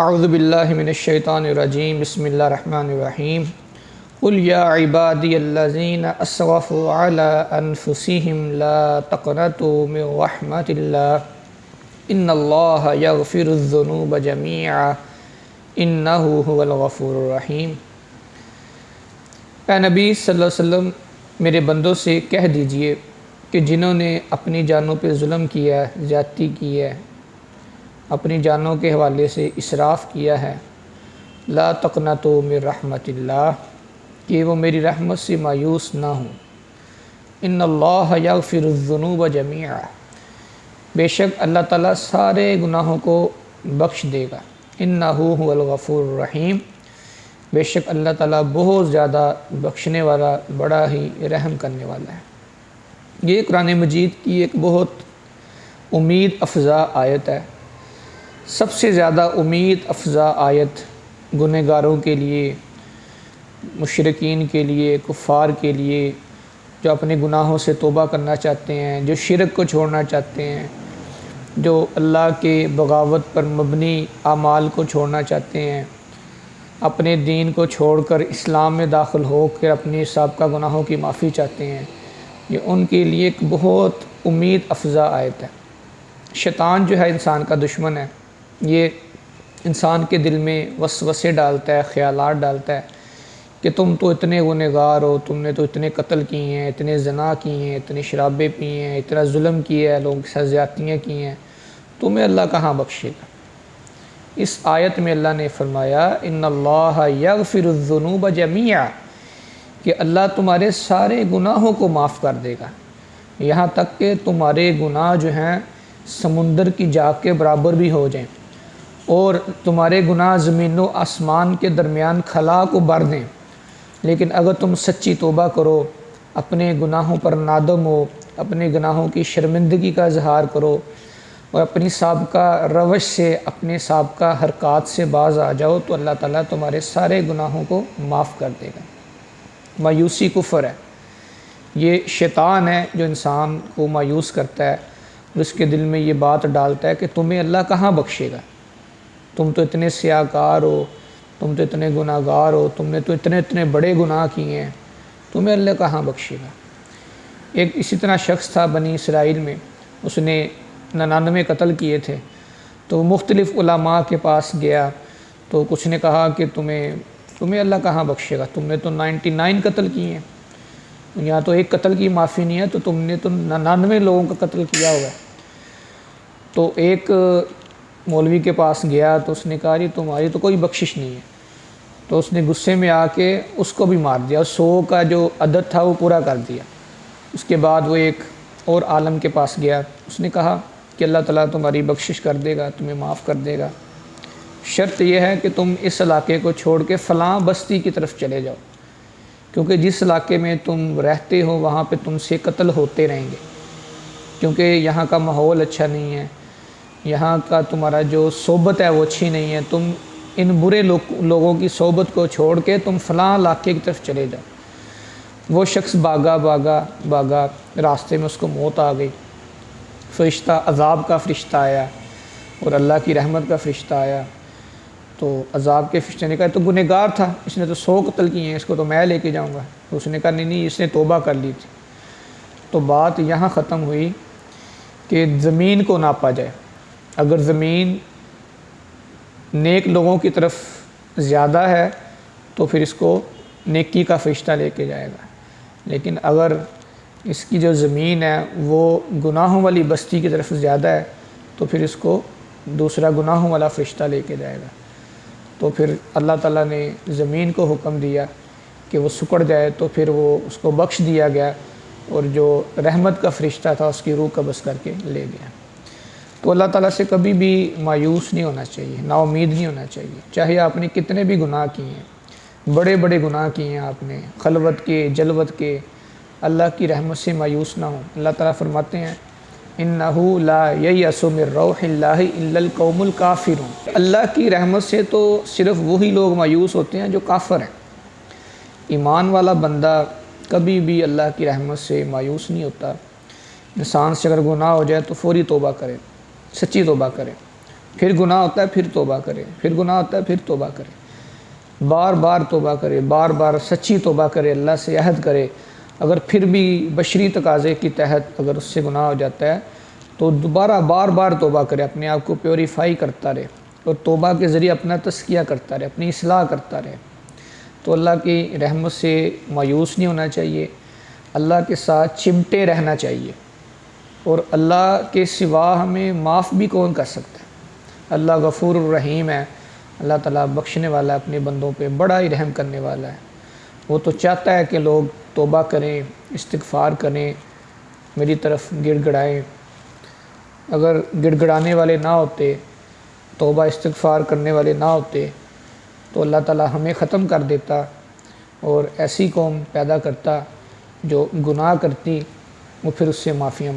اعوذ باللہ من الشیطان الرجیم بسم اللہ الرحمن الرحیم قل یا عبادی الذین اسرفوا علی انفسہم لا تقنطوا من رحمت اللہ ان اللہ یغفر الذنوب جمیعا انہ هو الغفور الرحیم۔ اے نبی صلی اللہ علیہ وسلم، میرے بندوں سے کہہ دیجئے کہ جنہوں نے اپنی جانوں پہ ظلم کیا ہے، زیادتی کی ہے، اپنی جانوں کے حوالے سے اسراف کیا ہے، لا تقنطوا من رحمت اللہ، کہ وہ میری رحمت سے مایوس نہ ہوں۔ ان اللہ یغفر الذنوب جمیعا، بے شک اللہ تعالیٰ سارے گناہوں کو بخش دے گا۔ انہ هو الغفور الرحیم، بے شک اللہ تعالیٰ بہت زیادہ بخشنے والا، بڑا ہی رحم کرنے والا ہے۔ یہ قرآن مجید کی ایک بہت امید افزا آیت ہے، سب سے زیادہ امید افزا آیت گنہگاروں کے لیے، مشرکین کے لیے، کفار کے لیے، جو اپنے گناہوں سے توبہ کرنا چاہتے ہیں، جو شرک کو چھوڑنا چاہتے ہیں، جو اللہ کے بغاوت پر مبنی اعمال کو چھوڑنا چاہتے ہیں، اپنے دین کو چھوڑ کر اسلام میں داخل ہو کر اپنی سابقہ گناہوں کی معافی چاہتے ہیں، یہ ان کے لیے ایک بہت امید افزا آیت ہے۔ شیطان جو ہے انسان کا دشمن ہے، یہ انسان کے دل میں وسوسے ڈالتا ہے، خیالات ڈالتا ہے کہ تم تو اتنے گنہگار ہو، تم نے تو اتنے قتل کیے ہیں، اتنے زنا کیے ہیں، اتنے شرابیں پی ہیں، اتنا ظلم کیا ہے، لوگوں کے ساتھ زیادتیاں کی ہیں، تمہیں اللہ کہاں بخشے گا۔ اس آیت میں اللہ نے فرمایا ان اللہ یغفر الذنوب جمیعا، کہ اللہ تمہارے سارے گناہوں کو معاف کر دے گا، یہاں تک کہ تمہارے گناہ جو ہیں سمندر کی جاگ کے برابر بھی ہو جائیں، اور تمہارے گناہ زمین و آسمان کے درمیان خلا کو بھر دیں، لیکن اگر تم سچی توبہ کرو، اپنے گناہوں پر نادم ہو، اپنے گناہوں کی شرمندگی کا اظہار کرو، اور اپنی سابقہ روش سے، اپنے سابقہ حرکات سے باز آ جاؤ، تو اللہ تعالیٰ تمہارے سارے گناہوں کو معاف کر دے گا۔ مایوسی کفر ہے، یہ شیطان ہے جو انسان کو مایوس کرتا ہے، اور اس کے دل میں یہ بات ڈالتا ہے کہ تمہیں اللہ کہاں بخشے گا، تم تو اتنے سیاہ کار ہو، تم تو اتنے گناہ گار ہو، تم نے تو اتنے بڑے گناہ کیے ہیں، تمہیں اللہ کہاں بخشے گا۔ ایک اسی طرح شخص تھا بنی اسرائیل میں، اس نے 99 قتل کیے تھے، تو مختلف علماء کے پاس گیا، تو کچھ نے کہا کہ تمہیں اللہ کہاں بخشے گا، تم نے تو 99 قتل کیے ہیں، یہاں تو ایک قتل کی معافی نہیں ہے، تو تم نے تو 99 لوگوں کا قتل کیا ہوا ہے۔ تو ایک مولوی کے پاس گیا، تو اس نے کہا جی تمہاری تو کوئی بخشش نہیں ہے، تو اس نے غصے میں آ کے اس کو بھی مار دیا، 100 کا جو عدد تھا وہ پورا کر دیا۔ اس کے بعد وہ ایک اور عالم کے پاس گیا، اس نے کہا کہ اللہ تعالیٰ تمہاری بخشش کر دے گا، تمہیں معاف کر دے گا، شرط یہ ہے کہ تم اس علاقے کو چھوڑ کے فلاں بستی کی طرف چلے جاؤ، کیونکہ جس علاقے میں تم رہتے ہو وہاں پہ تم سے قتل ہوتے رہیں گے، کیونکہ یہاں کا ماحول اچھا نہیں ہے، یہاں کا تمہارا جو صحبت ہے وہ اچھی نہیں ہے، تم ان برے لوگوں کی صحبت کو چھوڑ کے تم فلاں علاقے کی طرف چلے جاؤ۔ وہ شخص بھاگا، راستے میں اس کو موت آ گئی، فرشتہ عذاب کا فرشتہ آیا اور اللہ کی رحمت کا فرشتہ آیا، تو عذاب کے فرشتے نے کہا تو گنہگار تھا، اس نے تو 100 قتل کیے ہیں، اس کو تو میں لے کے جاؤں گا۔ تو اس نے کہا نہیں، اس نے توبہ کر لی تھی۔ تو بات یہاں ختم ہوئی کہ زمین کو ناپا جائے، اگر زمین نیک لوگوں کی طرف زیادہ ہے تو پھر اس کو نیکی کا فرشتہ لے کے جائے گا، لیکن اگر اس کی جو زمین ہے وہ گناہوں والی بستی کی طرف زیادہ ہے تو پھر اس کو دوسرا گناہوں والا فرشتہ لے کے جائے گا۔ تو پھر اللہ تعالیٰ نے زمین کو حکم دیا کہ وہ سکڑ جائے، تو پھر وہ اس کو بخش دیا گیا، اور جو رحمت کا فرشتہ تھا اس کی روح قبض کر کے لے گیا۔ تو اللہ تعالیٰ سے کبھی بھی مایوس نہیں ہونا چاہیے، نا امید نہیں ہونا چاہیے، چاہے آپ نے کتنے بھی گناہ کیے ہیں، بڑے بڑے گناہ کیے ہیں آپ نے، خلوت کے، جلوت کے، اللہ کی رحمت سے مایوس نہ ہوں۔ اللہ تعالیٰ فرماتے ہیں انہ لا ییأس من روح اللہ الا القوم الکافرون، اللہ کی رحمت سے تو صرف وہی لوگ مایوس ہوتے ہیں جو کافر ہیں۔ ایمان والا بندہ کبھی بھی اللہ کی رحمت سے مایوس نہیں ہوتا۔ انسان سے اگر گناہ ہو جائے تو فوری توبہ کرے، سچی توبہ کرے، پھر گناہ ہوتا ہے پھر توبہ کرے، پھر گناہ ہوتا ہے پھر توبہ کرے، بار بار توبہ کرے، بار بار سچی توبہ کرے، اللہ سے عہد کرے۔ اگر پھر بھی بشری تقاضے کی تحت اگر اس سے گناہ ہو جاتا ہے تو دوبارہ بار بار توبہ کرے، اپنے آپ کو پیوریفائی کرتا رہے اور توبہ کے ذریعے اپنا تزکیہ کرتا رہے، اپنی اصلاح کرتا رہے۔ تو اللہ کی رحمت سے مایوس نہیں ہونا چاہیے، اللہ کے ساتھ چمٹے رہنا چاہیے، اور اللہ کے سوا ہمیں معاف بھی کون کر سکتا ہے؟ اللہ غفور الرحیم ہے، اللہ تعالیٰ بخشنے والا ہے، اپنے بندوں پہ بڑا ہی رحم کرنے والا ہے۔ وہ تو چاہتا ہے کہ لوگ توبہ کریں، استغفار کریں، میری طرف گڑ گڑائیں۔ اگر گڑ گڑانے والے نہ ہوتے، توبہ استغفار کرنے والے نہ ہوتے، تو اللہ تعالیٰ ہمیں ختم کر دیتا اور ایسی قوم پیدا کرتا جو گناہ کرتی وہ پھر اس سے معافیاں